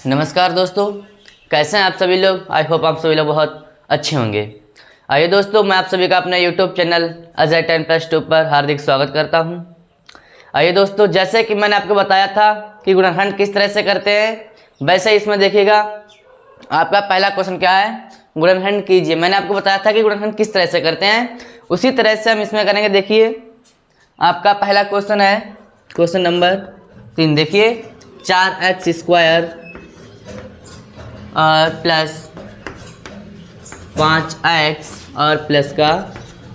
नमस्कार दोस्तों, कैसे हैं आप सभी लोग। आई होप आप सभी लोग बहुत अच्छे होंगे। आइए दोस्तों, मैं आप सभी का अपने यूट्यूब चैनल अजय 10+2 पर हार्दिक स्वागत करता हूं। आइए दोस्तों, जैसे कि मैंने आपको बताया था कि गुणनखंड किस तरह से करते हैं, वैसे ही इसमें देखिएगा आपका पहला क्वेश्चन क्या है, गुणनखंड कीजिए। मैंने आपको बताया था कि गुणनखंड किस तरह से करते हैं, उसी तरह से हम इसमें करेंगे। देखिए आपका पहला क्वेश्चन है क्वेश्चन नंबर 3। देखिए 4x² और प्लस 5x और प्लस का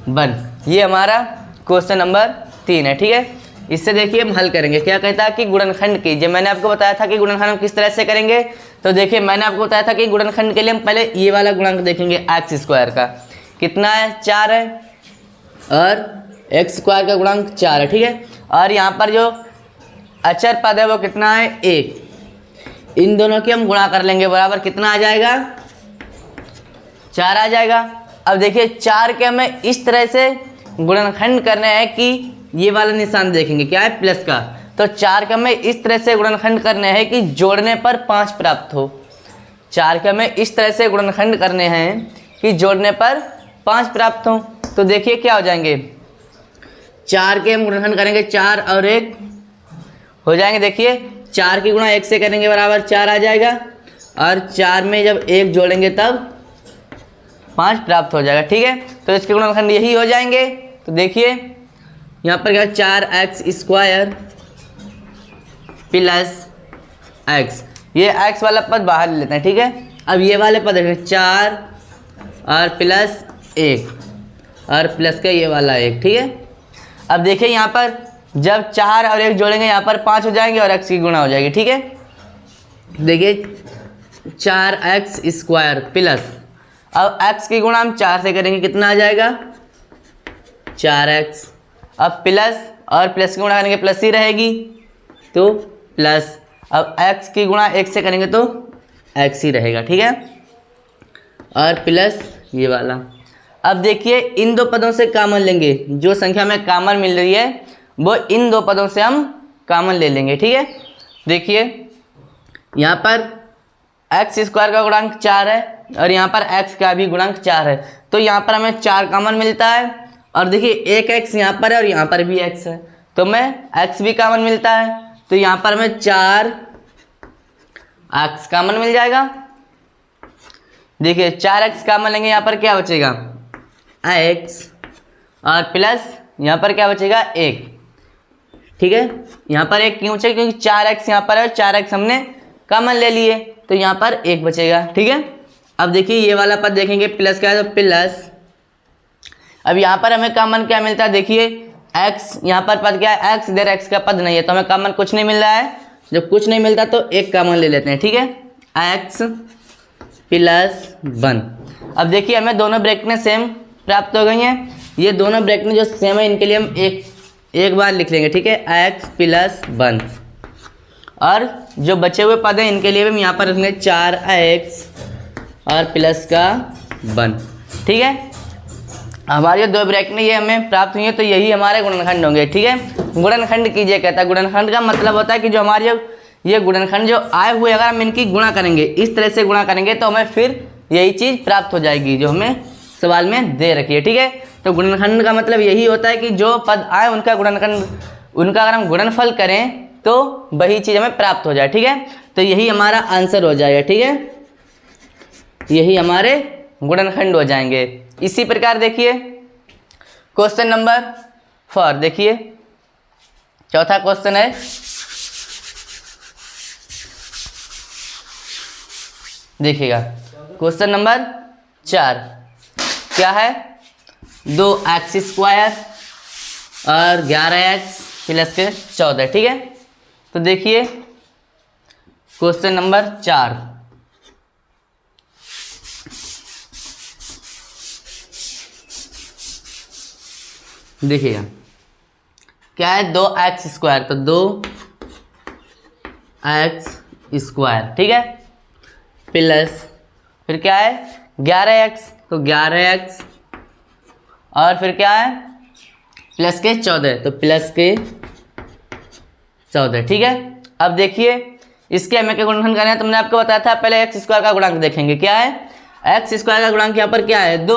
1, ये हमारा क्वेश्चन नंबर 3 है। ठीक है, इससे देखिए हम हल करेंगे। क्या कहता है कि गुणनखंड कीजिए। मैंने आपको बताया था कि गुणनखंड हम किस तरह से करेंगे। तो देखिए मैंने आपको बताया था कि गुणनखंड के लिए हम पहले ये वाला गुणांक देखेंगे, x² का कितना है, 4 है, और x² का गुणांक 4 है। ठीक है, और यहाँ पर जो अचर पद है वो कितना है, 1। इन दोनों की हम गुणा कर लेंगे, बराबर कितना आ जाएगा, 4 आ जाएगा। अब देखिए 4 के हमें इस तरह से गुणनखंड करने हैं कि ये वाला निशान देखेंगे, क्या है, प्लस का। तो 4 के हमें इस तरह से गुणनखंड करने हैं कि जोड़ने पर 5 प्राप्त हो। 4 के हमें इस तरह से गुणनखंड करने हैं कि जोड़ने पर 5 प्राप्त हो। तो देखिए क्या हो जाएंगे, 4 के हम गुणनखंड करेंगे, 4 और 1 हो जाएंगे। देखिए 4 की गुणा 1 से करेंगे बराबर 4 आ जाएगा, और 4 में जब 1 जोड़ेंगे तब 5 प्राप्त हो जाएगा। ठीक है, तो इसके गुणनखंड यही हो जाएंगे। तो देखिए यहाँ पर क्या, 4x² प्लस x, ये x वाला पद बाहर ले लेते हैं। ठीक है, अब ये वाले पद देखें, 4 और प्लस 1 और प्लस का ये वाला 1। ठीक है, अब देखिए यहाँ पर जब 4 और 1 जोड़ेंगे यहाँ पर 5 हो जाएंगे और x की गुणा हो जाएगी। ठीक है, देखिए 4x² प्लस, अब x की गुणा हम 4 से करेंगे, कितना आ जाएगा, 4x। अब प्लस और प्लस की गुणा करेंगे, प्लस ही रहेगी तो प्लस। अब x की गुणा 1 से करेंगे तो x ही रहेगा। ठीक है, और प्लस ये वाला। अब देखिए इन दो पदों से कॉमन लेंगे, जो संख्या में कॉमन मिल रही है वो इन दो पदों से हम कॉमन ले लेंगे। ठीक है, देखिए यहाँ पर x² का गुणांक 4 है और यहाँ पर x का भी गुणांक 4 है, तो यहाँ पर हमें 4 कॉमन मिलता है। और देखिए एक x यहाँ पर है और यहाँ पर भी x है, तो हमें x भी कॉमन मिलता है, तो यहाँ पर हमें 4x कॉमन मिल जाएगा। देखिए 4x कॉमन लेंगे, यहाँ पर क्या बचेगा, x, और प्लस यहाँ पर क्या बचेगा, 1। ठीक है, यहाँ पर 1 क्यों बचेगा, क्योंकि 4x यहाँ पर है और 4x हमने कॉमन ले लिए, तो यहाँ पर 1 बचेगा। ठीक है, अब देखिए ये वाला पद देखेंगे, प्लस का है तो प्लस। अब यहाँ पर हमें कॉमन क्या मिलता है, देखिए x, यहाँ पर पद क्या है, x, इधर x का पद नहीं है, तो हमें कॉमन कुछ नहीं मिल रहा है। जब कुछ नहीं मिलता तो 1 कॉमन ले लेते हैं। ठीक है, x प्लस 1। अब देखिए हमें दोनों ब्रैकेटें सेम प्राप्त हो गई हैं। ये दोनों ब्रैकेटें जो सेम है इनके लिए हम एक बार लिख लेंगे। ठीक है, x प्लस 1, और जो बचे हुए पद हैं इनके लिए भी हम यहाँ पर रखेंगे 4x और प्लस का 1। ठीक है, हमारी दो ब्रैकेटें ये हमें प्राप्त हुई है, तो यही हमारे गुणनखंड होंगे। ठीक है, गुणनखंड कीजिए कहता है। गुणनखंड का मतलब होता है कि जो हमारे ये गुणनखंड जो आए हुए, अगर हम इनकी गुणा करेंगे, इस तरह से गुणा करेंगे, तो हमें फिर यही चीज़ प्राप्त हो जाएगी जो हमें सवाल में दे रखी है। ठीक है, तो गुणनखंड का मतलब यही होता है कि जो पद आए उनका गुणनखंड, उनका अगर हम गुणनफल करें तो वही चीज़ हमें प्राप्त हो जाए। ठीक है, तो यही हमारा आंसर हो जाएगा। ठीक है, यही हमारे गुणनखंड हो जाएंगे। इसी प्रकार देखिए क्वेश्चन नंबर 4, देखिए चौथा क्वेश्चन है, देखिएगा क्वेश्चन नंबर 4 क्या है, 2x² और 11x प्लस के 14। ठीक है, तो देखिए क्वेश्चन नंबर 4, देखिएगा क्या है, 2x², तो 2x²। ठीक है, प्लस फिर क्या है, 11x, तो 11x, और फिर क्या है, प्लस के 14, तो प्लस के 14। ठीक है, अब देखिए इसके हमें क्या गुणनखंड करना है, तुमने आपको बताया था पहले एक्स स्क्वायर का गुणांक देखेंगे। क्या है, एक्स स्क्वायर का गुणांक यहाँ पर क्या है 2,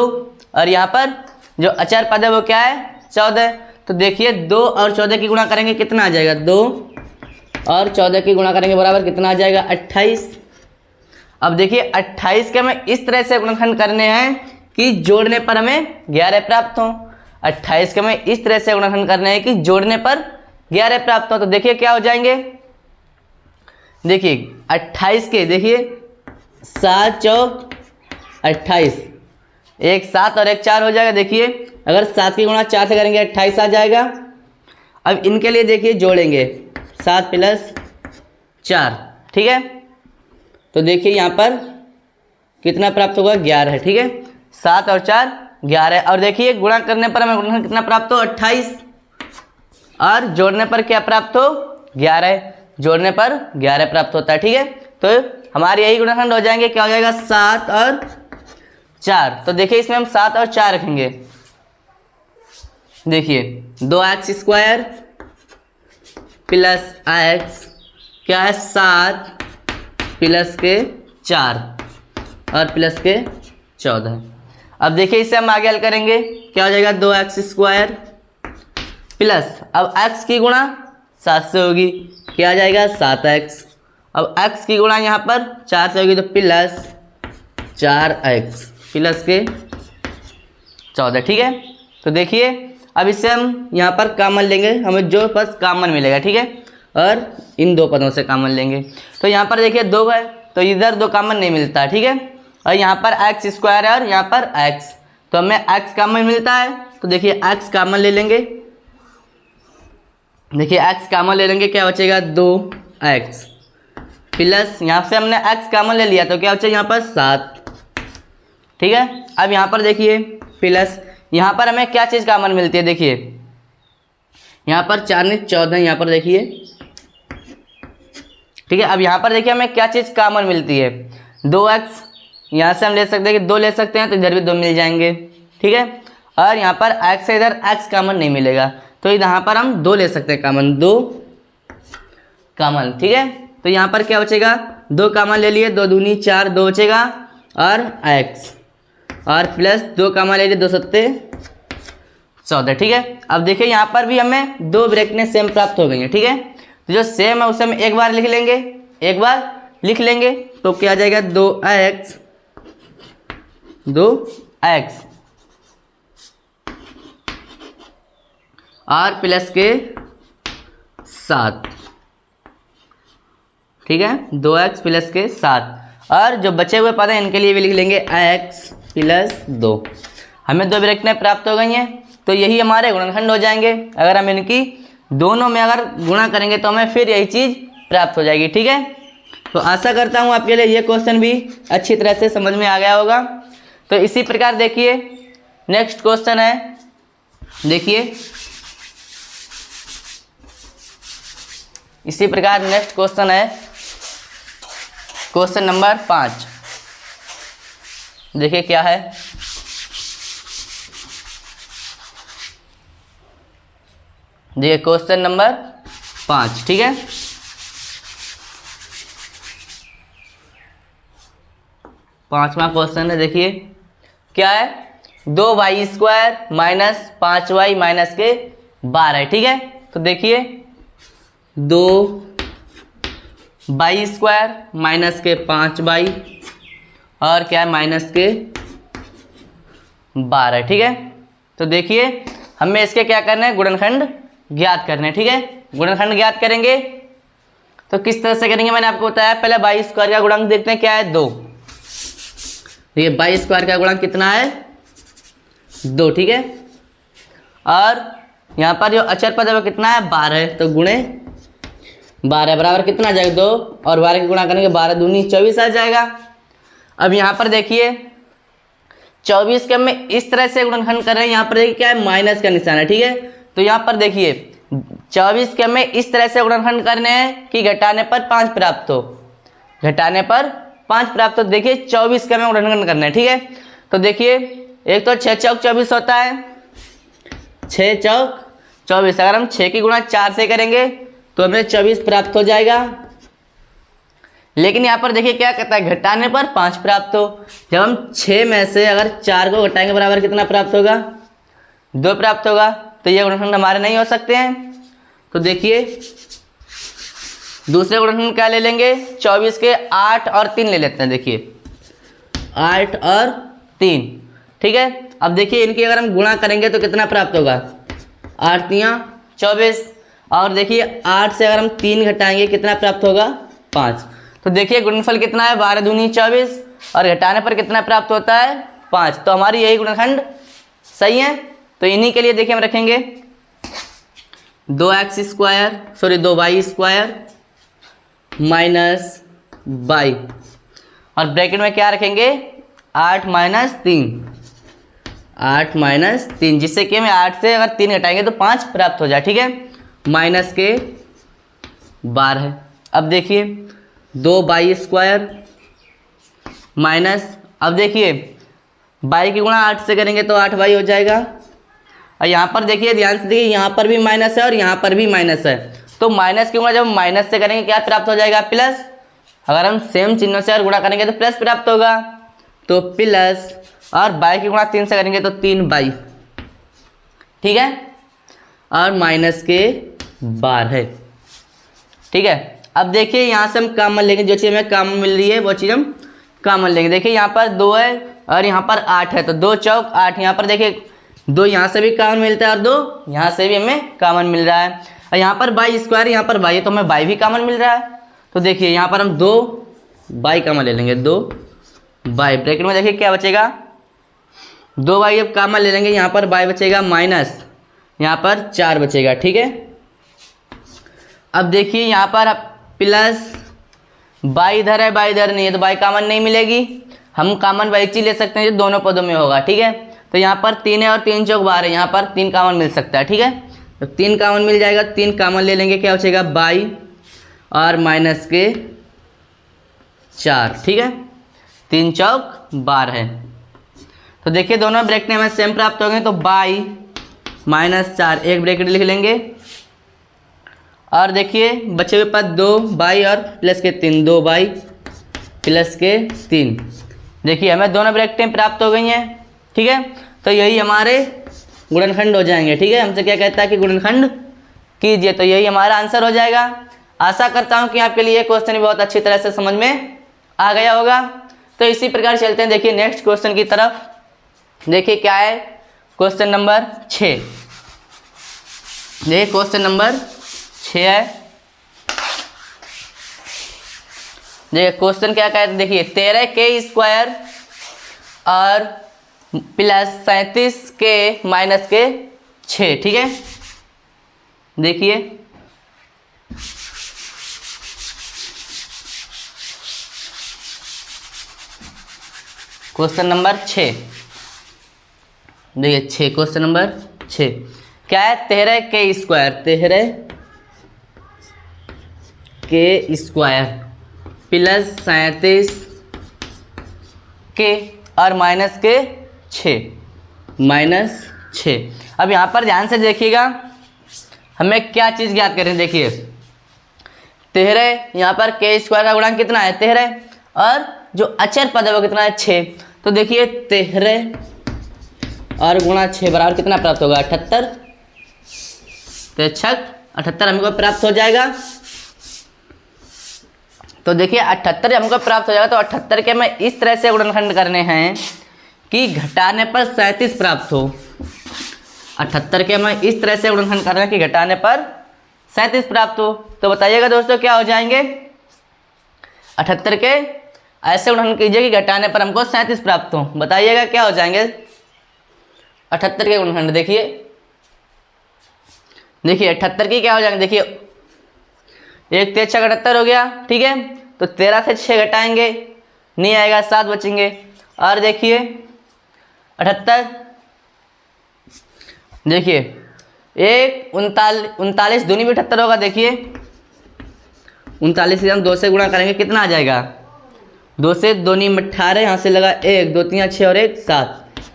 और यहाँ पर जो अचर पद है वो क्या है 14। तो देखिए 2 और 14 की गुणा करेंगे कितना आ जाएगा, 2 और 14 की गुणा करेंगे बराबर कितना आ जाएगा 28। अब देखिए 28 के हमें इस तरह से गुणनखंड करने हैं कि जोड़ने पर हमें 11 प्राप्त हो। 28 के हमें इस तरह से गुणनखंड करने हैं कि जोड़ने पर 11 प्राप्त हो। तो देखिए क्या हो जाएंगे, देखिए 28 के देखिए 7 चौक 28, एक 7 और एक 4 हो जाएगा। देखिए अगर 7 की गुणा 4 से करेंगे 28 आ जाएगा। अब इनके लिए देखिए जोड़ेंगे 7 प्लस 4, ठीक है। तो देखिए यहाँ पर कितना प्राप्त होगा 11, ठीक है। 7 और 4 11, और देखिए गुणा करने पर हमें गुणनखंड कितना प्राप्त हो 28, और जोड़ने पर क्या प्राप्त हो 11, जोड़ने पर 11 प्राप्त होता है, ठीक है। तो हमारे यही गुणनखंड हो जाएंगे, क्या हो जाएगा 7 और 4। तो देखिए इसमें हम 7 और 4 रखेंगे। देखिए 2x स्क्वायर प्लस x क्या है 7 प्लस के 4 और प्लस के 14। अब देखिए इसे हम आगे हल करेंगे, क्या हो जाएगा 2x स्क्वायर प्लस, अब x की गुणा 7 से होगी, क्या आ जाएगा 7x। अब x की गुणा यहाँ पर 4 से होगी तो प्लस 4x प्लस के 14, ठीक है। तो देखिए अब इससे हम यहाँ पर कॉमन लेंगे, हमें जो बस कॉमन मिलेगा, ठीक है, और इन दो पदों से कॉमन लेंगे। तो यहाँ पर देखिए 2 है तो इधर 2 कॉमन नहीं मिलता, ठीक है। और यहाँ पर एक्स स्क्वायर है और यहाँ पर x, तो हमें x कॉमन मिलता है। तो देखिए x कॉमन ले लेंगे, देखिए x कॉमन ले लेंगे, क्या बचेगा 2x प्लस, यहाँ से हमने x कॉमन ले लिया तो क्या बचेगा यहाँ पर 7, ठीक है। अब यहाँ पर देखिए प्लस, यहाँ पर हमें क्या चीज़ कॉमन मिलती है, देखिए यहाँ पर 4 ने 14, यहाँ पर देखिए, ठीक है। अब यहाँ पर देखिए हमें क्या चीज़ कॉमन मिलती है 2x, यहाँ से हम ले सकते हैं कि 2 ले सकते हैं, तो इधर भी 2 मिल जाएंगे, ठीक है। और यहाँ पर x से इधर x कॉमन नहीं मिलेगा, तो यहाँ पर हम 2 ले सकते हैं कॉमन, 2 कॉमन, ठीक है। तो यहाँ पर क्या बचेगा 2 कॉमन ले लिए, 2 दूनी 4, 2 बचेगा और x, और प्लस 2 कॉमन ले लिए, 2 सत्ते 14, ठीक है। अब देखिए यहाँ पर भी हमें 2 ब्रैकेटें सेम प्राप्त हो गई हैं, ठीक है। तो जो सेम है उसे हम एक बार लिख लेंगे, एक बार लिख लेंगे, तो क्या आ जाएगा 2x और प्लस के 7, ठीक है, 2x प्लस के 7, और जो बचे हुए पद हैं इनके लिए भी लिख लेंगे x प्लस 2। हमें 2 ब्रैकेटें प्राप्त हो गई हैं, तो यही हमारे गुणनखंड हो जाएंगे। अगर हम इनकी दोनों में अगर गुणा करेंगे तो हमें फिर यही चीज़ प्राप्त हो जाएगी, ठीक है। तो आशा करता हूँ आपके लिए ये क्वेश्चन भी अच्छी तरह से समझ में आ गया होगा। तो इसी प्रकार देखिए नेक्स्ट क्वेश्चन है, देखिए इसी प्रकार नेक्स्ट क्वेश्चन है क्वेश्चन नंबर 5। देखिए क्या है, देखिए क्वेश्चन नंबर 5, ठीक है। पांचवा क्वेश्चन है, देखिए क्या है 2y square minus 5y minus के 12, ठीक है। तो देखिए 2y स्क्वायर माइनस के 5y और क्या है माइनस के 12, ठीक है। तो देखिए हमें इसके क्या करना है गुणनखंड ज्ञात करना है, ठीक है। गुणनखंड ज्ञात करेंगे तो किस तरह से करेंगे मैंने आपको बताया, पहले y स्क्वायर का गुणांक देखते हैं क्या है 2। देखिए y स्क्वायर का गुणांक कितना है 2, ठीक है। और यहाँ पर जो अचर पद है वो कितना है 12, तो गुणे 12 बराबर कितना आ जाएगा 2, और 12 की गुणा करेंगे 12 दूनी 24 आ जाएगा। अब यहाँ पर देखिए 24 के हमें इस तरह से गुणनखंड कर रहे हैं, यहाँ पर देखिए क्या है माइनस का निशान है, ठीक है। तो यहाँ पर देखिए 24 के हमें इस तरह से गुणनखंड करने हैं कि घटाने पर 5 प्राप्त हो, घटाने पर 5 प्राप्त हो। देखिए 24 का हमें गुणनखंड करना है, ठीक है। तो देखिए एक तो 6 चौक 24 होता है, 6 चौक 24, अगर हम 6 की गुणा 4 से करेंगे तो हमें 24 प्राप्त हो जाएगा, लेकिन यहाँ पर देखिए क्या कहता है, घटाने पर 5 प्राप्त हो। जब हम 6 में से अगर 4 को घटाएंगे बराबर कितना प्राप्त होगा, 2 प्राप्त होगा। तो ये गुणनखंड हमारे नहीं हो सकते हैं। तो देखिए दूसरे गुणनखंड क्या ले लेंगे, 24 के 8 और 3 ले लेते हैं। देखिए 8 और 3, ठीक है। अब देखिए इनकी अगर हम गुणा करेंगे तो कितना प्राप्त होगा, 8 तियाँ 24। और देखिए 8 से अगर हम 3 घटाएंगे कितना प्राप्त होगा, 5। तो देखिए गुणनफल कितना है, 12 दूनी 24 और घटाने पर कितना प्राप्त होता है, 5। तो हमारी यही गुणनखंड सही है। तो इन्हीं के लिए देखिए हम रखेंगे 2y² माइनस बाई, और ब्रैकेट में क्या रखेंगे, 8 माइनस 3, जिससे कि हमें 8 से अगर 3 घटाएंगे तो 5 प्राप्त हो जाए, ठीक है। माइनस के 12। अब देखिए 2y² माइनस, अब देखिए बाई की गुणा 8 से करेंगे तो 8y हो जाएगा। और यहाँ पर देखिए ध्यान से देखिए, यहाँ पर भी माइनस है और यहाँ पर भी माइनस है। तो माइनस की गुणा जब माइनस से करेंगे क्या प्राप्त हो जाएगा, प्लस। अगर हम सेम चिन्हों से और गुणा करेंगे तो प्लस प्राप्त होगा, तो प्लस। और बाई की गुणा 3 से करेंगे तो 3y, ठीक है। और माइनस के 12, ठीक है। अब देखिए यहाँ से हम कॉमन लेंगे, जो चीज़ हमें कॉमन मिल रही है वो चीज़ हम कॉमन लेंगे। देखिए यहाँ पर 2 है और यहाँ पर 8 है, तो 2 चौक 8। यहाँ पर देखिए 2 यहाँ से भी कॉमन मिलता है और 2 यहाँ से भी हमें कॉमन मिल रहा है। और यहाँ पर y², यहाँ पर y है, तो हमें y भी कॉमन मिल रहा है। तो देखिए यहाँ पर हम 2y कॉमन ले लेंगे, 2y। ब्रैकेट में देखिए क्या बचेगा, 2y अब कॉमन ले लेंगे, यहाँ पर y बचेगा माइनस, यहाँ पर 4 बचेगा, ठीक है। अब देखिए यहाँ पर प्लस y इधर है, y इधर नहीं है, तो y कॉमन नहीं मिलेगी। हम कॉमन वही चीज ले सकते हैं जो दोनों पदों में होगा, ठीक है। तो यहाँ पर 3 है और 3 चौक 12 है, यहाँ पर 3 कॉमन मिल सकता है, ठीक है। तो 3 कॉमन मिल जाएगा, 3 कॉमन ले लेंगे, क्या बचेगा y और माइनस के 4, ठीक है। 3 चौक 12 है। तो देखिए दोनों ब्रैकेट में सेम प्राप्त हो गए, तो y माइनस 4 एक ब्रैकेट लिख लेंगे। और देखिए बचे हुए पद 2y और प्लस के 3, 2y प्लस के 3। देखिए हमें दोनों ब्रैकेटें प्राप्त हो गई हैं, ठीक है। तो यही हमारे गुणनखंड हो जाएंगे, ठीक है। हमसे क्या कहता है कि गुणनखंड कीजिए, तो यही हमारा आंसर हो जाएगा। आशा करता हूँ कि आपके लिए क्वेश्चन भी बहुत अच्छी तरह से समझ में आ गया होगा। तो इसी प्रकार चलते हैं देखिए नेक्स्ट क्वेश्चन की तरफ। देखिए क्या है, क्वेश्चन नंबर 6। देखिए क्वेश्चन नंबर 6 है। देखिए क्वेश्चन क्या कहते हैं, देखिए 13k² और प्लस 37k माइनस के 6, ठीक है। देखिए क्वेश्चन नंबर 6, देखिए 6 क्वेश्चन नंबर 6 क्या है, 13k² प्लस 37k और माइनस के 6। अब यहाँ पर ध्यान से देखिएगा, हमें क्या चीज़ ज्ञात करें। देखिए 13, यहाँ पर k² का गुणांक कितना है, 13, और जो अचर पद है वो कितना है, 6। तो देखिए 13 और गुणा 6 बराबर कितना प्राप्त होगा, 78। तो 78 हमको प्राप्त हो जाएगा। तो देखिए 78 हमको प्राप्त हो जाएगा। तो 78 के हमें इस तरह से गुणनखंड करने हैं कि घटाने पर 37 प्राप्त हो। 78 के हमें इस तरह से गुणनखंड करना है कि घटाने पर 37 प्राप्त हो। तो बताइएगा दोस्तों क्या हो जाएंगे, 78 के ऐसे गुणनखंड कीजिए कि घटाने पर हमको 37 प्राप्त हो। बताइएगा क्या हो जाएंगे 78 के गुणनखंड। देखिए 78 की क्या हो जाएंगे, देखिए 1 3 6 78 हो गया, ठीक है। तो 13 से 6 घटाएंगे, नहीं आएगा, 7 बचेंगे। और देखिए 78, देखिए 39 दूनी भी 78 होगा। देखिए 39 से हम 2 से गुणा करेंगे, कितना आ जाएगा, 2 से 2 नी 18, यहाँ से लगा 1 2 3 6 और 1 7,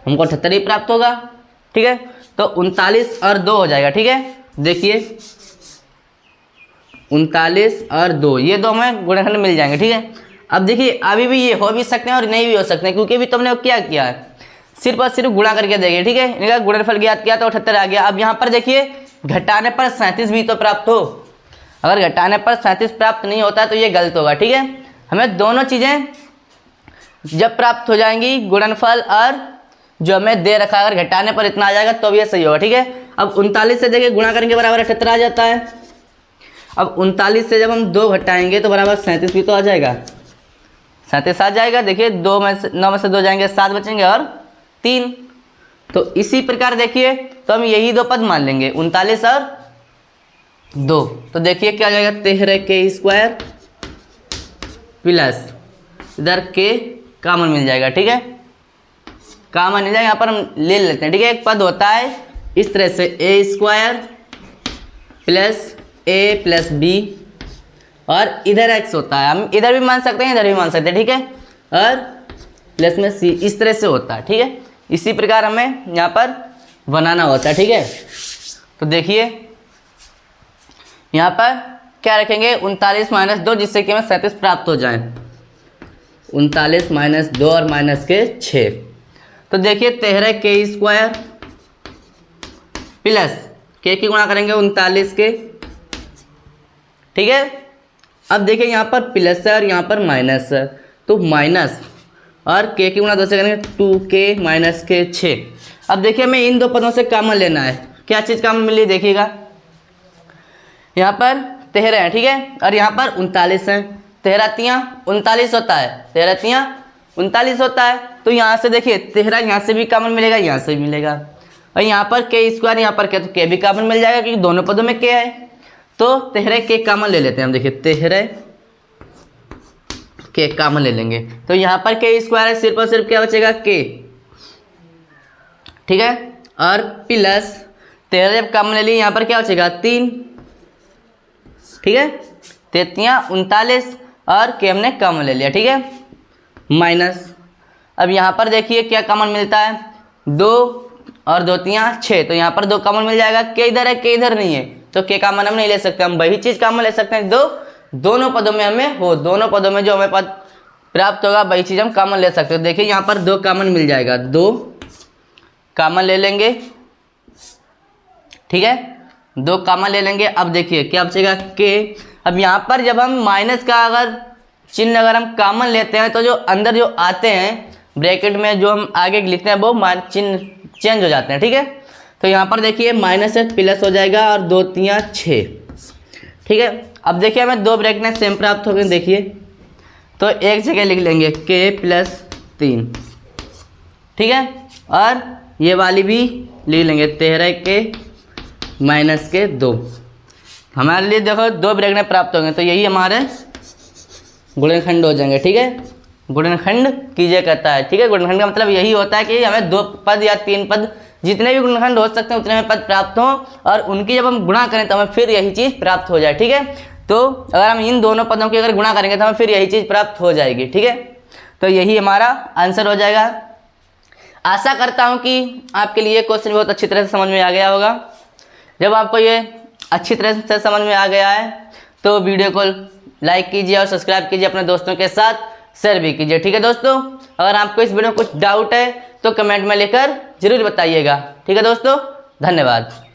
हमको 78 ही प्राप्त होगा, ठीक है। तो 39 और 2 हो जाएगा, ठीक है। देखिए 39 और 2, ये दो हमें गुणनखंड मिल जाएंगे। ठीक है, अब देखिए अभी भी ये हो भी सकते हैं और नहीं भी हो सकते हैं, क्योंकि अभी तुमने क्या किया है, सिर्फ और सिर्फ गुणा करके देखिए। ठीक है, इनका गुणनफल ज्ञात किया तो 78 आ गया। अब यहाँ पर देखिए घटाने पर 37 भी तो प्राप्त हो, अगर घटाने पर 37 प्राप्त नहीं होता है तो ये गलत होगा। ठीक है, हमें दोनों चीज़ें जब प्राप्त हो जाएंगी, गुणनफल और जो हमें दे रखा है, अगर घटाने पर इतना आ जाएगा तो ये सही होगा। ठीक है, अब 39 से देखिए गुणा करेंगे बराबर 78 आ जाता है। अब 39 से जब हम 2 घटाएंगे तो बराबर 37 भी तो आ जाएगा, 37 आ जाएगा। देखिए 9 में से 2 जाएंगे, 7 बचेंगे और 3। तो इसी प्रकार देखिए तो हम यही दो पद मान लेंगे, 39 और 2। तो देखिए क्या आ जाएगा, 13k² प्लस इधर k कॉमन मिल जाएगा। ठीक है, कॉमन मिल जाएगा, यहाँ पर हम ले लेते हैं। ठीक है, एक पद होता है इस तरह से a² plus a plus b और इधर x होता है, हम इधर भी मान सकते हैं इधर भी मान सकते हैं। ठीक है, और प्लस में c इस तरह से होता है। ठीक है, इसी प्रकार हमें यहाँ पर बनाना होता है। ठीक है, तो देखिए यहाँ पर क्या रखेंगे, 39 माइनस 2, जिससे कि हमें 37 प्राप्त हो जाए। 39 माइनस 2 और माइनस के 6, तो देखिए 13k² प्लस k की गुणा करेंगे 39 के। ठीक है, अब देखिए यहाँ पर प्लस है और यहाँ पर माइनस है, तो माइनस और k की गुणा 2 से करेंगे 2k माइनस के 6। अब देखिए हमें इन दो पदों से कॉमन लेना है, क्या चीज़ कॉमन मिली देखिएगा, यहाँ पर 13 है। ठीक है, और यहाँ पर 39 है, 13 तियाँ 39 होता है, 13 तियाँ 39 होता है। तो यहाँ से देखिए 13 यहाँ से भी कॉमन मिलेगा, यहाँ से भी मिलेगा, और यहाँ पर k², यहाँ पर k, तो k भी कॉमन मिल जाएगा क्योंकि दोनों पदों में k है। तो 13k कॉमन ले लेते हैं हम, देखिए 13k कॉमन ले लेंगे, तो यहाँ पर k² है, सिर्फ और सिर्फ क्या बचेगा k। ठीक है, और प्लस 13 जब कॉमन ले लिए यहाँ पर क्या बचेगा 3। ठीक है, 13 39 और k हमने कॉमन ले लिया। ठीक है, माइनस, अब यहाँ पर देखिए क्या कॉमन मिलता है, 2 और 2 तियाँ 6, तो यहाँ पर 2 कॉमन मिल जाएगा। k इधर है, k इधर नहीं है, तो k कॉमन हम नहीं ले सकते, हम वही चीज़ कॉमन ले सकते हैं दोनों पदों में हमें हो, दोनों पदों में जो हमें पद प्राप्त होगा वही चीज़ हम कॉमन ले सकते हो। देखिए यहाँ पर 2 कॉमन मिल जाएगा, 2 कॉमन ले लेंगे। ठीक है, 2 कॉमन ले लेंगे। अब देखिए क्या बचेगा k। अब यहाँ पर जब हम माइनस का अगर चिन्ह अगर हम कॉमन लेते हैं तो जो अंदर जो आते हैं ब्रैकेट में जो हम आगे लिखते हैं वो चिन्ह चेंज हो जाते हैं। ठीक है, तो यहाँ पर देखिए माइनस से प्लस हो जाएगा और 2 तियाँ 6। ठीक है, अब देखिए हमें 2 ब्रैकेट में सेम प्राप्त हो गए, देखिए तो एक जगह लिख लेंगे k प्लस 3। ठीक है, और ये वाली भी लिख लेंगे 13k माइनस के 2। हमारे लिए देखो 2 ब्रैकेट में प्राप्त होंगे, तो यही हमारे गुणनखंड हो जाएंगे। ठीक है, गुणनखंड कीजिए कहता है। ठीक है, गुणनखंड का मतलब यही होता है कि हमें 2 पद या 3 पद जितने भी गुणनखंड हो सकते हैं उतने में पद प्राप्त हों और उनकी जब हम गुणा करें तो हमें फिर यही चीज़ प्राप्त हो जाए। ठीक है, तो अगर हम इन दोनों पदों की अगर गुणा करेंगे तो हमें फिर यही चीज़ प्राप्त हो जाएगी। ठीक है, तो यही हमारा आंसर हो जाएगा। आशा करता हूँ कि आपके लिए क्वेश्चन बहुत अच्छी तरह से समझ में आ गया होगा। जब आपको ये अच्छी तरह से समझ में आ गया है तो वीडियो को लाइक कीजिए और सब्सक्राइब कीजिए, अपने दोस्तों के साथ शेयर भी कीजिए। ठीक है दोस्तों, अगर आपको इस वीडियो में कुछ डाउट है तो कमेंट में लिखकर जरूर बताइएगा। ठीक है दोस्तों, धन्यवाद।